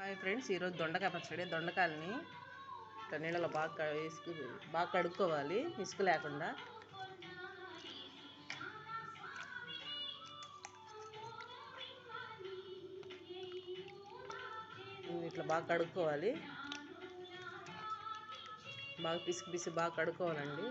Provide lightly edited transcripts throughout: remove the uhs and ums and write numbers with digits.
Hi friends, ఈరోజు దొండకాయ పచ్చడి. దొండకాయలని ఇట్లా నీళ్ళలో బాగా కడుక్కోవాలి, ఇసుక లేకుండా. ఇట్లా బాగా కడుక్కోవాలి, బాగా పిసికి బాగా కడుక్కోవాలండి.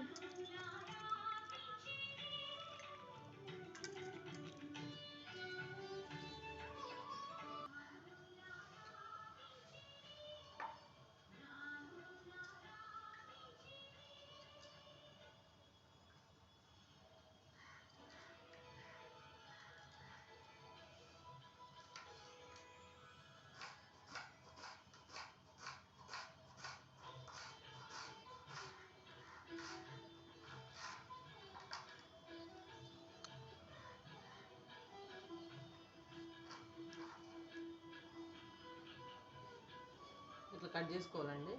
ఇట్లా కట్ చేసుకోవాలండి.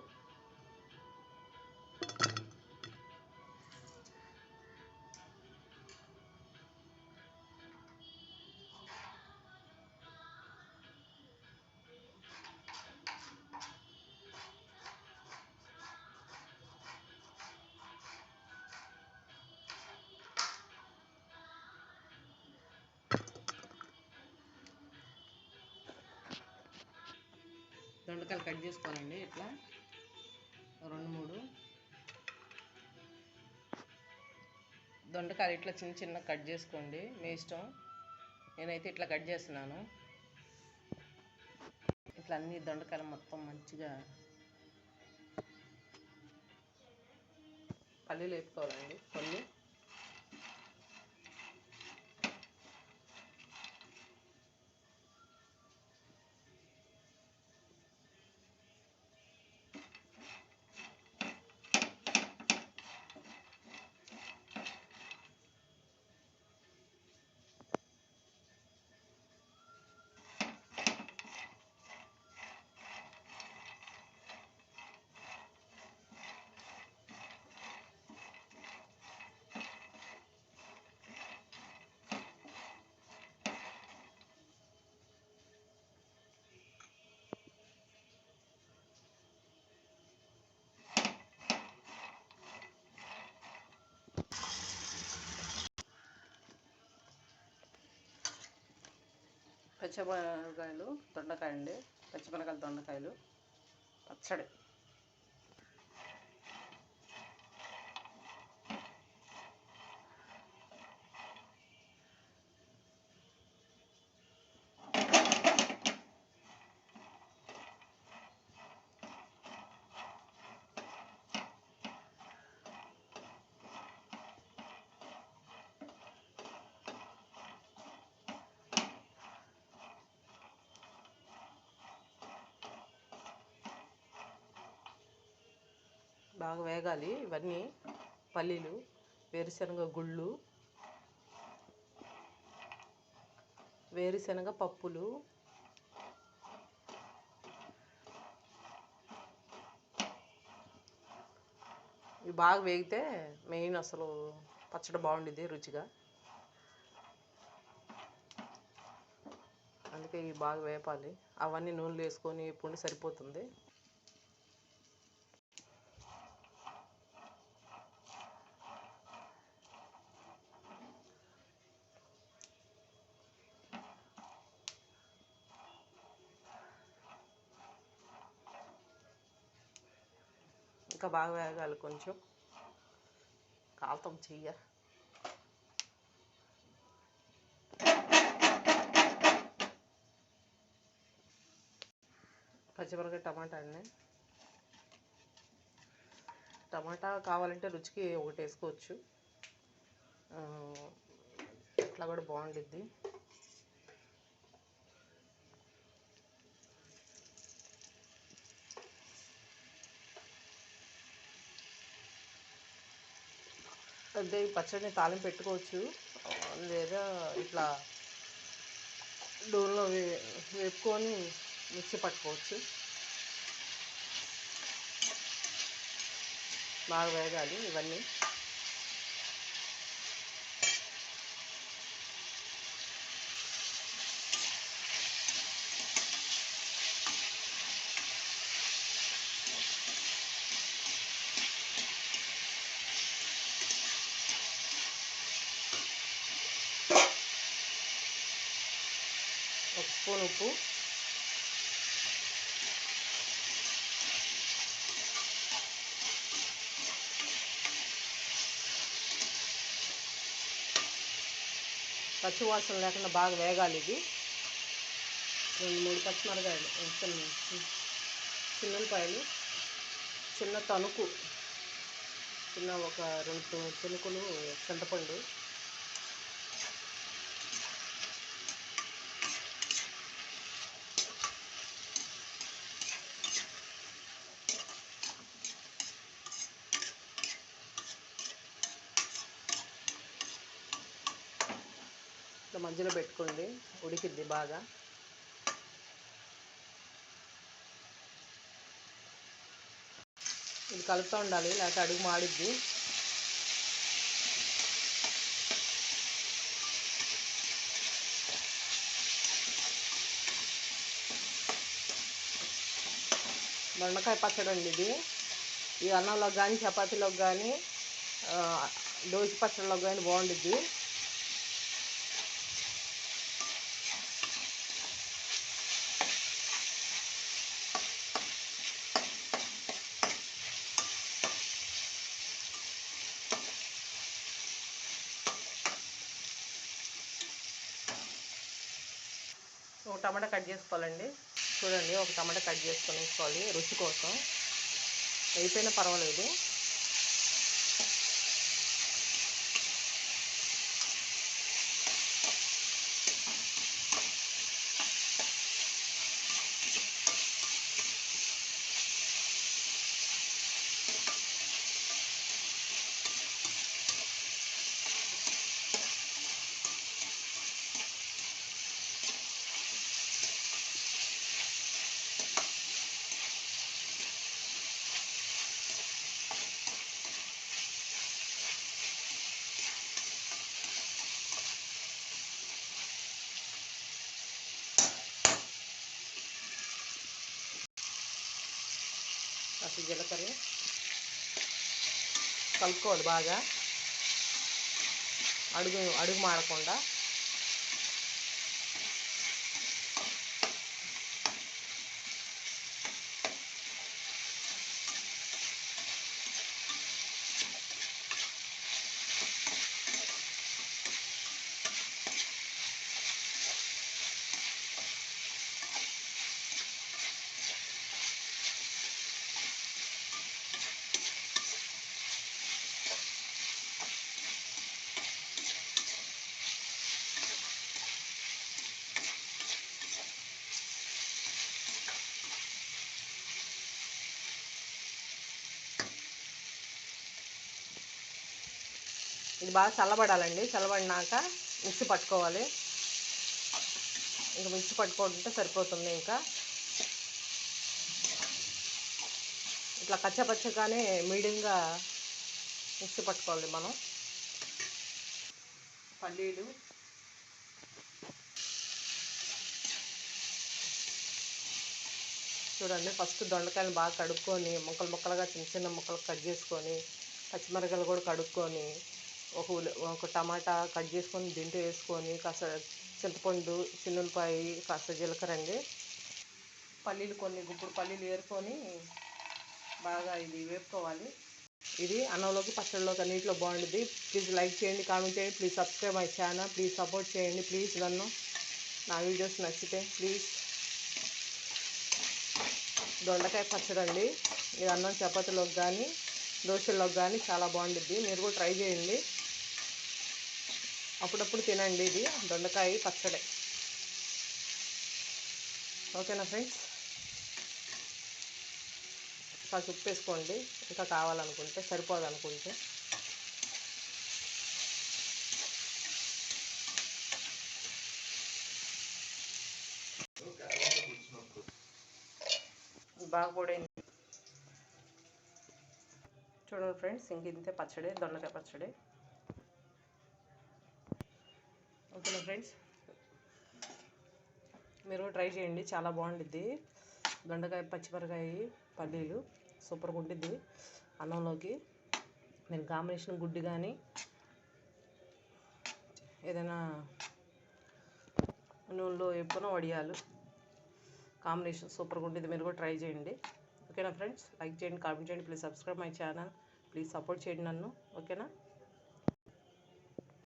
దొండకాయలు కట్ చేసుకోవాలండి. ఇట్లా 2-3 దొండకాయలు ఇట్లా చిన్న కట్ చేసుకోండి, మీ ఇష్టం. నేనైతే ఇట్లా కట్ చేస్తున్నాను. ఇట్లా అన్ని దొండకాయలు మొత్తం మంచిగా పల్లీలు వేసుకోవాలండి. పల్లి పచ్చిమిరపకాయలు దొండకాయ అండి. పచ్చిమిరపకాయలు దొండకాయలు పచ్చడి. బాగా వేగాలి ఇవన్నీ. పల్లీలు, వేరుశనగ గుళ్ళు, వేరుశనగ పప్పులు, ఇవి బాగా వేగితే మెయిన్ అసలు పచ్చడి బాగుండిద్ది రుచిగా. అందుకే ఇవి బాగా వేపాలి. అవన్నీ నూనెలు వేసుకొని వేపుకుంటే సరిపోతుంది. ఇంకా బాగా వేగాలి, కొంచెం కాలుతాం చెయ్య. పచ్చిమిరపకాయ టమాటా అండి. టమాటా కావాలంటే రుచికి ఒకటి వేసుకోవచ్చు, అట్లా కూడా బాగుండిద్ది. అంటే ఈ పచ్చడిని తాలింపు పెట్టుకోవచ్చు, లేదా ఇట్లా నూనెలో వేపుకొని మిక్సీ పట్టుకోవచ్చు. బాగా వేగాలి ఇవన్నీ. స్పూన్ ఉప్పు, పచ్చివాసన లేకుండా బాగా వేగాలి. ఇది 2-3 పచ్చిమిరకాయలు, చిన్నులపాయలు, చిన్న తణుకు, చిన్న ఒక 2 తుణుకులు చింతపండు, ఇట్లా మధ్యలో పెట్టుకోండి, ఉడికిద్ది బాగా. ఇది కలుపుతూ ఉండాలి, లేకపోతే అడుగు మాడిద్ది. దొండకాయ పచ్చడి అండి ఇది. ఈ అన్నంలోకి కానీ, చపాతీలోకి కానీ, దోశ పచ్చడిలోకి కానీ బాగుండిద్ది. ఒక టమాటా కట్ చేసుకోవాలండి. చూడండి, ఒక టమాటా కట్ చేసుకొని వేసుకోవాలి రుచి కోసం. అయిపోయినా పర్వాలేదు. కాస్త జీలకర్ర కలుపుకోవాలి బాగా, అడుగు మాడకుండా. ఇది బాగా చల్లబడాలండి. చల్లబడినాక మిక్సీ పట్టుకోవాలి. ఇంకా మిక్సీ పట్టుకుంటే సరిపోతుంది. ఇంకా ఇట్లా కచ్చపచ్చగానే మీడియంగా మిక్సీ పట్టుకోవాలి మనం. పల్లీలు, చూడండి, ఫస్ట్ దొండకాయలు బాగా కడుక్కొని ముక్కలుగా చిన్న చిన్న ముక్కలు కట్ చేసుకొని, పచ్చిమిరపకాయలు కూడా కడుక్కొని, ఒక టమాటా కట్ చేసుకొని దీంట్లో వేసుకొని, కాస్త చింతపండు, చిన్నులపాయ, కాస్త జీలకర్ర అండి, పల్లీలు కొన్ని గుప్పుడు పల్లీలు ఏరుకొని బాగా ఇది వేపుకోవాలి. ఇది అన్నంలోకి, పచ్చడిలోకి అన్నింటిలో బాగుంటుంది. ప్లీజ్ లైక్ చేయండి, కామెంట్ చేయండి. Please subscribe my channel. Please support చేయండి. ప్లీజ్ నన్ను, నా వీడియోస్ నచ్చితే ప్లీజ్. దొండకాయ పచ్చడి అండి. ఇది అన్నం చపాతీలోకి కానీ, దోశల్లోకి కానీ చాలా బాగుంటుంది. మీరు కూడా ట్రై చేయండి. అప్పుడప్పుడు తినండి. ఇది దొండకాయ పచ్చడి. ఓకేనా ఫ్రెండ్స్? కాస్త ఉప్పు వేసుకోండి, ఇంకా కావాలనుకుంటే, సరిపోదనుకుంటే. బాగా పొడైంది. చూడండి ఫ్రెండ్స్, ఇంక ఇంతే పచ్చడి, దొండకాయ పచ్చడి. ఓకేనా ఫ్రెండ్స్? మీరు ట్రై చేయండి, చాలా బాగుంటుంది. దొండకాయ, పచ్చిమిరకాయ, పల్లీలు సూపర్గా ఉంటుంది అన్నంలోకి. నేను కాంబినేషన్ గుడ్డు కానీ, ఏదైనా నూనెలో వేపుకున్న వడియాలు కాంబినేషన్ సూపర్గా ఉంటుంది. మీరు కూడా ట్రై చేయండి. ఓకేనా ఫ్రెండ్స్, లైక్ చేయండి, కామెంట్ చేయండి. Please subscribe my channel. Please support చేయండి నన్ను. ఓకేనా.